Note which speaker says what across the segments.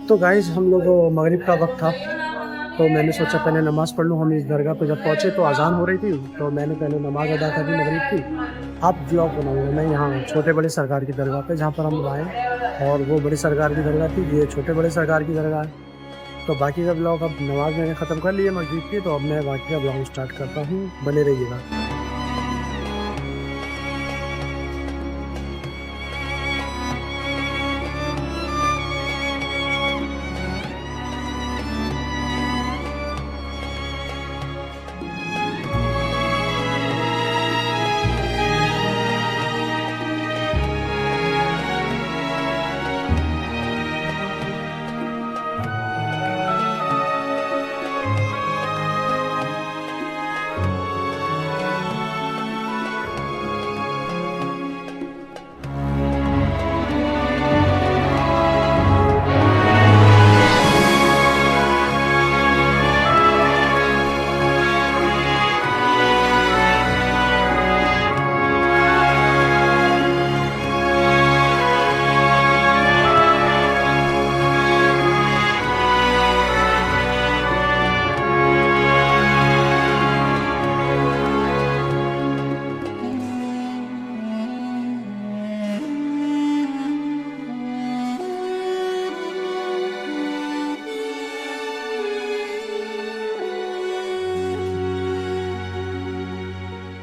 Speaker 1: तो गाइस हम लोग मगरिब का वक्त था, तो मैंने सोचा पहले नमाज़ पढ़ लूँ। हम इस दरगाह पे जब पहुँचे तो अज़ान हो रही थी, तो मैंने पहले नमाज़ अदा कर दी मगरिब की। आप ब्लॉग बनाऊँगा मैं यहाँ छोटे बड़े सरकार की दरगाह पे, जहाँ पर हम आए, और वो बड़ी सरकार की दरगाह थी, ये छोटे बड़े सरकार की दरगाह है। तो बाकी का ब्लॉग, अब नमाज़ मैंने ख़त्म कर ली है मस्जिद की, तो अब मैं बाकी का ब्लॉग स्टार्ट करता हूँ, बने रहिएगा।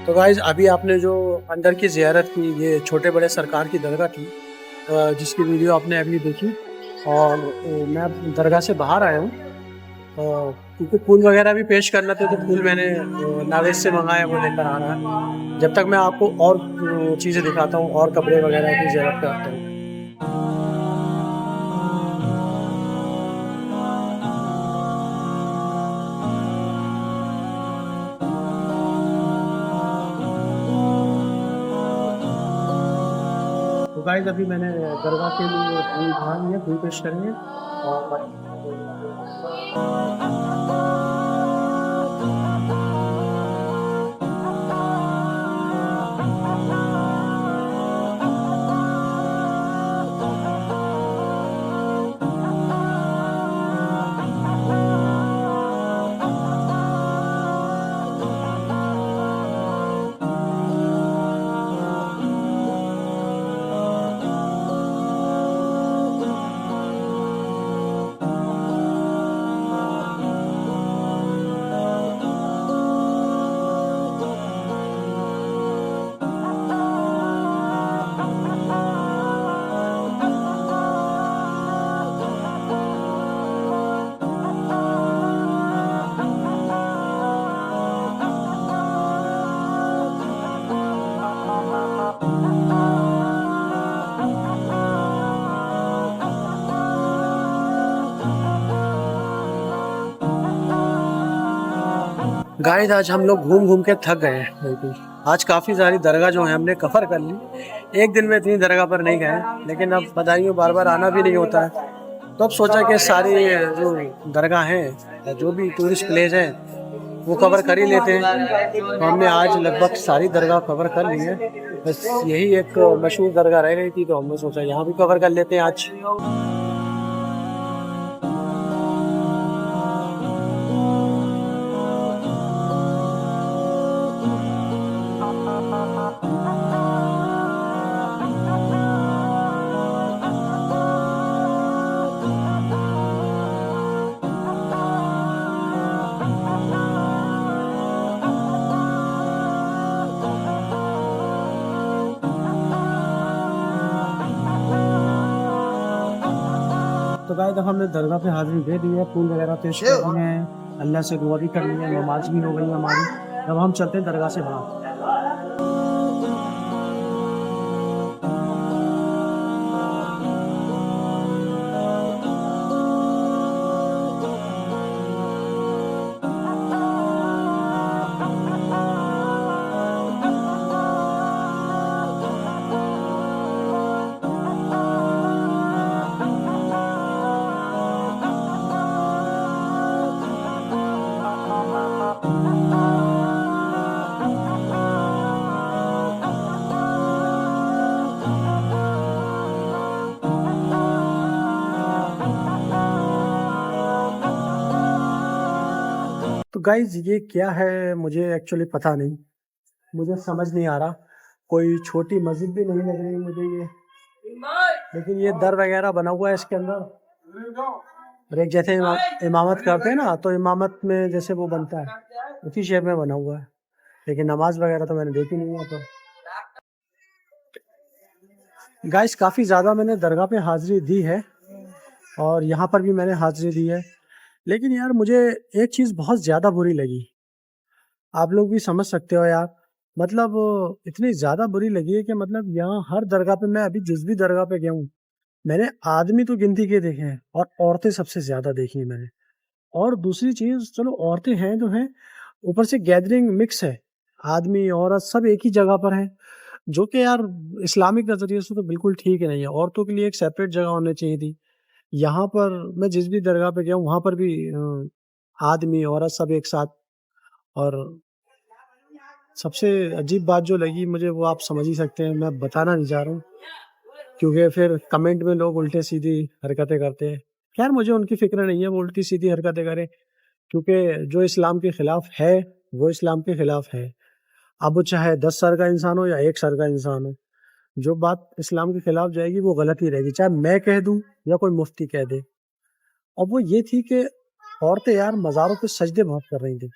Speaker 1: तो गाइज अभी आपने जो अंदर की ज़ियारत की, ये छोटे बड़े सरकार की दरगाह थी, जिसकी वीडियो आपने अभी देखी। और मैं अब दरगाह से बाहर आया हूँ, क्योंकि फूल वगैरह भी पेश करना थे, तो फूल मैंने नावेद से मंगाया, वो लेकर आ रहा है। जब तक मैं आपको और चीज़ें दिखाता हूँ और कपड़े वगैरह की ज़ियारत कराता हूँ। तो गाइस अभी मैंने दरगाह के लिए फूल उठा लिए, फूल पेश करेंगे। और गाइस आज हम लोग घूम घूम के थक गए हैं बिल्कुल। आज काफ़ी सारी दरगाह जो है हमने कवर कर ली। एक दिन में इतनी दरगाह पर नहीं गए, लेकिन अब बधाइयों बार बार आना भी नहीं होता है, तो अब सोचा कि सारी जो दरगाह हैं, जो भी टूरिस्ट प्लेस हैं, वो कवर कर ही लेते हैं। तो हमने आज लगभग सारी दरगाह कवर कर ली है, बस यही एक मशहूर दरगाह रह गई थी, तो हमने सोचा यहाँ भी कवर कर लेते हैं आज। तो गाइस अब हमने दरगाह पे हाजिरी दे दी है, फूल वगैरह पेश कर दिए हैं, अल्लाह से दुआ भी कर ली है, नमाज भी हो गई है हमारी। अब हम चलते हैं दरगाह से बाहर। तो गाइज ये क्या है मुझे एक्चुअली पता नहीं, मुझे समझ नहीं आ रहा। कोई छोटी मस्जिद भी नहीं लग रही मुझे ये, लेकिन ये दर वगैरह बना हुआ है इसके अंदर। और एक जैसे इमामत करते हैं ना, तो इमामत में जैसे वो बनता है उसी शेप में बना हुआ है, लेकिन नमाज वगैरह तो मैंने देखी नहीं है। तो गाइस काफ़ी ज़्यादा मैंने दरगाह पे हाज़िरी दी है और यहाँ पर भी मैंने हाज़िरी दी है, लेकिन यार मुझे एक चीज़ बहुत ज़्यादा बुरी लगी। आप लोग भी समझ सकते हो यार, मतलब इतनी ज़्यादा बुरी लगी है कि मतलब यहाँ हर दरगाह पे, मैं अभी जिस भी दरगाह पे गया हूँ, मैंने आदमी तो गिनती के देखे हैं और औरतें सबसे ज़्यादा देखी हैं मैंने। और दूसरी चीज़, चलो औरतें हैं जो हैं, ऊपर से गैदरिंग मिक्स है, आदमी औरत सब एक ही जगह पर हैं, जो कि यार इस्लामिक नज़रिए से तो बिल्कुल ठीक नहीं है। औरतों के लिए एक सेपरेट जगह होनी चाहिए थी। यहाँ पर मैं जिस भी दरगाह पे गया हूँ वहाँ पर भी आदमी औरत सब एक साथ। और सबसे अजीब बात जो लगी मुझे वो आप समझ ही सकते हैं, मैं बताना नहीं चाह रहा हूँ, क्योंकि फिर कमेंट में लोग उल्टे सीधी हरकतें करते हैं। खैर मुझे उनकी फ़िक्र नहीं है, वो उल्टी सीधी हरकतें करें, क्योंकि जो इस्लाम के खिलाफ है वो इस्लाम के खिलाफ है। अब वो चाहे 10 सर का इंसान हो या 1 सर का इंसान हो, जो बात इस्लाम के खिलाफ जाएगी वो गलत ही रहेगी, चाहे मैं कह दूं या कोई मुफ्ती कह दे। और वो ये थी कि औरतें यार मज़ारों पे सजदे बहुत कर रही थी,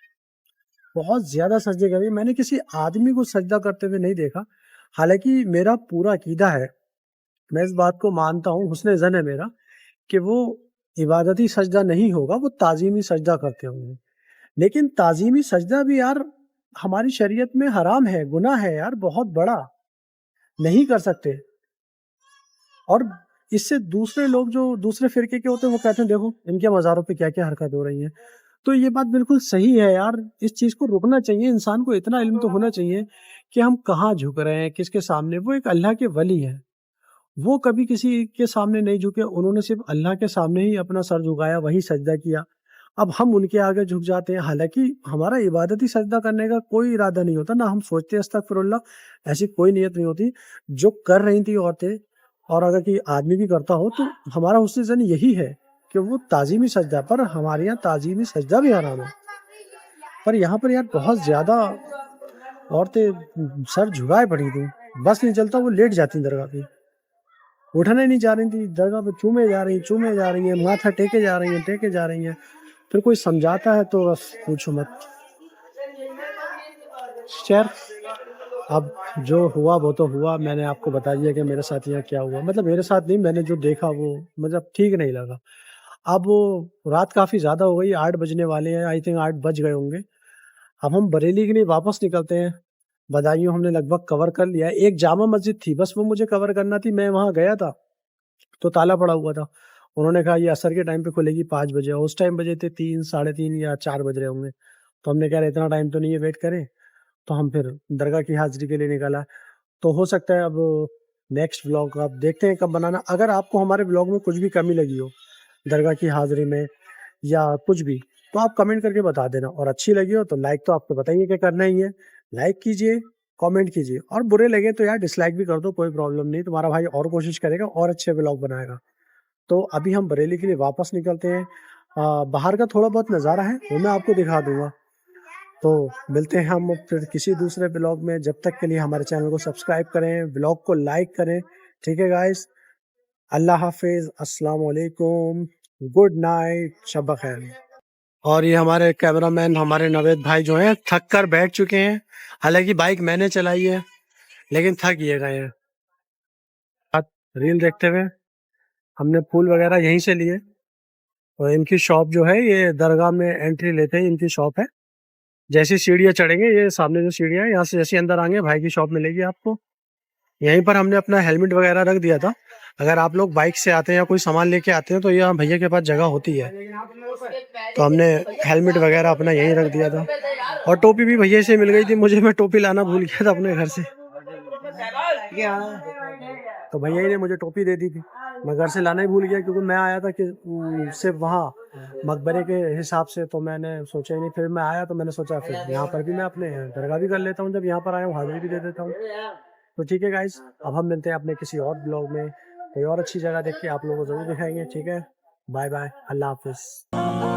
Speaker 1: बहुत ज़्यादा सजदे कर रही। मैंने किसी आदमी को सजदा करते हुए नहीं देखा। हालांकि मेरा पूरा अकीदा है, मैं इस बात को मानता हूँ, हुस्न ज़न है मेरा, कि वो इबादती सजदा नहीं होगा, वो ताज़ीमी सजदा करते होंगे। लेकिन ताज़ीमी सजदा भी यार हमारी शरीयत में हराम है, गुनाह है यार बहुत बड़ा, नहीं कर सकते। और इससे दूसरे लोग जो दूसरे फ़िरके के होते हैं वो कहते हैं देखो इनके मज़ारों पे क्या-क्या हरकत हो रही है। तो ये बात बिल्कुल सही है यार, इस चीज़ को रुकना चाहिए, इंसान को इतना इल्म तो होना चाहिए कि हम कहाँ झुक रहे हैं, किसके सामने। वो एक अल्लाह के वली हैं, वो कभी किसी के सामने नहीं झुके, उन्होंने सिर्फ़ अल्लाह के सामने ही अपना सर झुकाया, वही सजदा किया। अब हम उनके आगे झुक जाते हैं, हालाँकि हमारा इबादती सजदा करने का कोई इरादा नहीं होता, ना हम सोचते अस्तगफिरुल्लाह, ऐसी कोई नीयत नहीं होती। जो कर रही थी औरतें, और अगर कोई आदमी भी करता हो, तो हमारा हुस्न ज़न यही है कि वो ताज़ीमी सजदा, पर हमारे यहाँ ताज़ीमी सजदा भी हराम है। पर यहाँ पर यार बहुत ज़्यादा औरतें सर झुकाए पड़ी थी, बस नहीं चलता वो लेट जाती दरगाह पे, उठने नहीं जा रही थी, दरगाह पे चूमे जा रही हैं, माथा टेके जा रही हैं। फिर कोई समझाता है तो बस पूछो मत। खैर अब जो हुआ वो तो हुआ, मैंने आपको बता दिया कि मेरे साथ यहाँ क्या हुआ। मतलब मेरे साथ नहीं, मैंने जो देखा वो मतलब ठीक नहीं लगा। अब वो रात काफ़ी ज़्यादा हो गई, 8 बजने वाले हैं, आई थिंक 8 बज गए होंगे। अब हम बरेली के लिए वापस निकलते हैं। बदायूं हमने लगभग कवर कर लिया है। एक जामा मस्जिद थी, बस वो मुझे कवर करना थी। मैं वहाँ गया था, तो ताला पड़ा हुआ था। उन्होंने कहा ये असर के टाइम पे खुलेगी 5 बजे, और उस टाइम बजे थे 3, साढ़े 3 या 4 बज रहे होंगे। तो हमने कहा इतना टाइम तो नहीं है, वेट करें। तो हम फिर दरगाह की हाज़िरी के लिए निकला। तो हो सकता है अब नेक्स्ट व्लॉग आप देखते हैं कब बनाना। अगर आपको हमारे व्लॉग में कुछ भी कमी लगी हो, दरगाह की हाज़िरी में या कुछ भी, तो आप कमेंट करके बता देना। और अच्छी लगी हो तो लाइक तो आपको बताइए कि करना ही है, लाइक कीजिए, कमेंट कीजिए, और बुरे लगे तो यार डिसलाइक भी कर दो, कोई प्रॉब्लम नहीं। तुम्हारा भाई और कोशिश करेगा और अच्छे व्लॉग बनाएगा। तो अभी हम बरेली के लिए वापस निकलते हैं। बाहर का थोड़ा बहुत नज़ारा है वो मैं आपको दिखा दूंगा। तो मिलते हैं हम फिर किसी दूसरे ब्लॉग में। जब तक के लिए हमारे चैनल को सब्सक्राइब करें, ब्लॉग को लाइक करें। ठीक है गाइस, अल्लाह हाफिज़, अस्सलाम वालेकुम, गुड नाइट, शब खैर। और ये हमारे कैमरामैन हमारे नवेद भाई जो हैं थक कर बैठ चुके हैं। हालांकि बाइक मैंने चलाई है, लेकिन थक ये गए हैं। रील देखते हुए हमने फूल वगैरह यहीं से लिए। और इनकी शॉप जो है, ये दरगाह में एंट्री लेते ही इनकी शॉप है। जैसी सीढ़ियाँ चढ़ेंगे, ये सामने जो सीढ़ियाँ है यहाँ से जैसे अंदर आएंगे भाई की शॉप मिलेगी आपको। यहीं पर हमने अपना हेलमेट वगैरह रख दिया था। अगर आप लोग बाइक से आते हैं या कोई सामान लेके आते हैं तो यहाँ भैया के पास जगह होती है, तो हमने हेलमेट वगैरह अपना यहीं रख दिया था। और टोपी भी भैया से मिल गई थी मुझे, मैं टोपी लाना भूल गया था अपने घर से, तो भैया ही ने मुझे टोपी दे दी थी। मैं घर से लाना ही भूल गया, क्योंकि मैं आया था कि सिर्फ वहाँ मकबरे के हिसाब से, तो मैंने सोचा ही नहीं। फिर मैं आया तो मैंने सोचा फिर यहाँ पर भी मैं अपने दरगाह भी कर लेता हूँ, जब यहाँ पर आया हूँ हाजिरी भी दे देता हूँ। तो ठीक है गाइस, अब हम मिलते हैं अपने किसी और ब्लॉग में, कोई और अच्छी जगह देख के आप लोगों को जरूर दिखाएंगे। ठीक है, बाय बाय, अल्लाह हाफिज़।